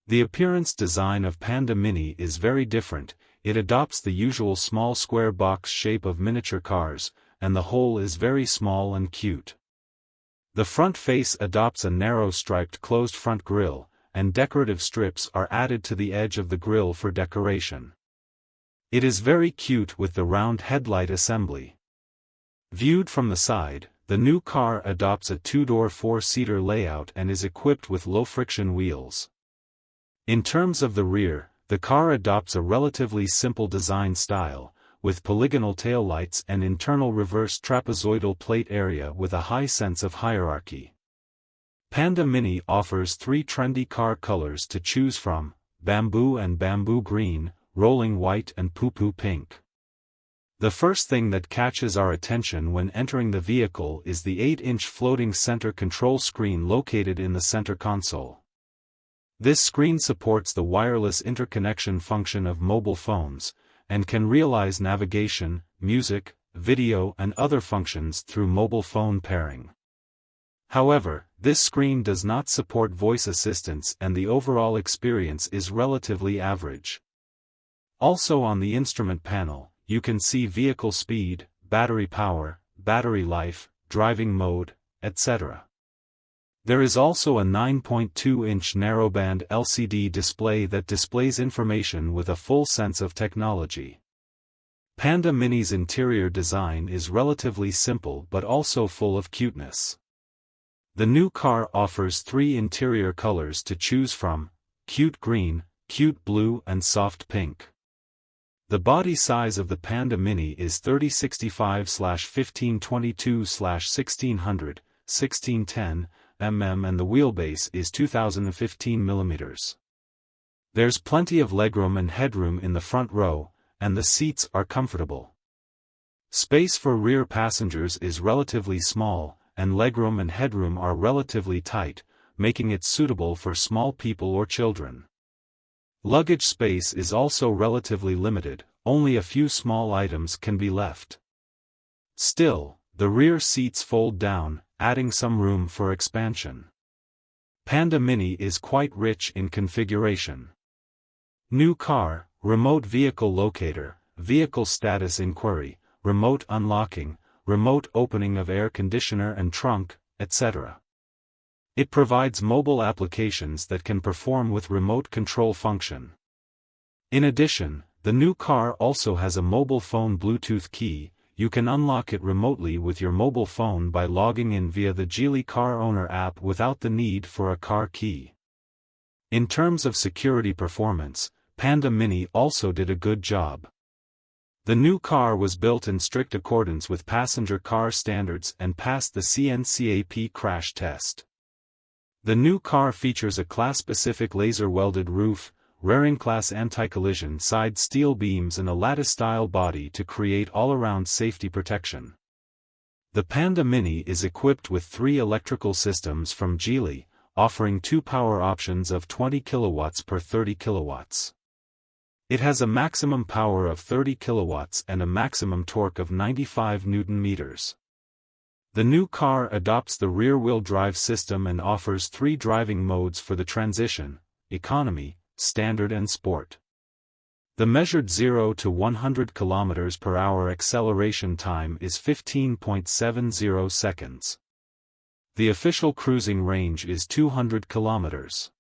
The appearance design of Panda Mini is very different. It adopts the usual small square box shape of miniature cars, and the whole is very small and cute. The front face adopts a narrow striped closed front grille, and decorative strips are added to the edge of the grille for decoration. It is very cute with the round headlight assembly. Viewed from the side, the new car adopts a two-door four-seater layout and is equipped with low-friction wheels. In terms of the rear, the car adopts a relatively simple design style, with polygonal taillights and internal reverse trapezoidal plate area with a high sense of hierarchy. Panda Mini offers 3 trendy car colors to choose from: bamboo and bamboo green, rolling white and pupu pink. The first thing that catches our attention when entering the vehicle is the 8-inch floating center control screen located in the center console. This screen supports the wireless interconnection function of mobile phones, and can realize navigation, music, video and other functions through mobile phone pairing. However, this screen does not support voice assistance and the overall experience is relatively average. Also on the instrument panel, you can see vehicle speed, battery power, battery life, driving mode, etc. There is also a 9.2-inch narrowband LCD display that displays information with a full sense of technology. Panda Mini's interior design is relatively simple but also full of cuteness. The new car offers 3 interior colors to choose from: cute green, cute blue and soft pink. The body size of the Panda Mini is 3065/1522/1600, 1610 mm and the wheelbase is 2015 mm. There's plenty of legroom and headroom in the front row, and the seats are comfortable. Space for rear passengers is relatively small, and legroom and headroom are relatively tight, making it suitable for small people or children. Luggage space is also relatively limited, only a few small items can be left. Still, the rear seats fold down, adding some room for expansion. Panda Mini is quite rich in configuration. New car, remote vehicle locator, vehicle status inquiry, remote unlocking, remote opening of air conditioner and trunk, etc. It provides mobile applications that can perform with remote control function. In addition, the new car also has a mobile phone Bluetooth key. You can unlock it remotely with your mobile phone by logging in via the Geely Car Owner app without the need for a car key. In terms of security performance, Panda Mini also did a good job. The new car was built in strict accordance with passenger car standards and passed the CNCAP crash test. The new car features a class-specific laser-welded roof, Raring-class anti-collision side steel beams and a lattice-style body to create all-around safety protection. The Panda Mini is equipped with 3 electrical systems from Geely, offering 2 power options of 20 kW per 30 kW. It has a maximum power of 30 kW and a maximum torque of 95 Nm. The new car adopts the rear-wheel drive system and offers 3 driving modes for the transition: economy, standard and sport. The measured 0 to 100 km/h acceleration time is 15.70 seconds. The official cruising range is 200 km.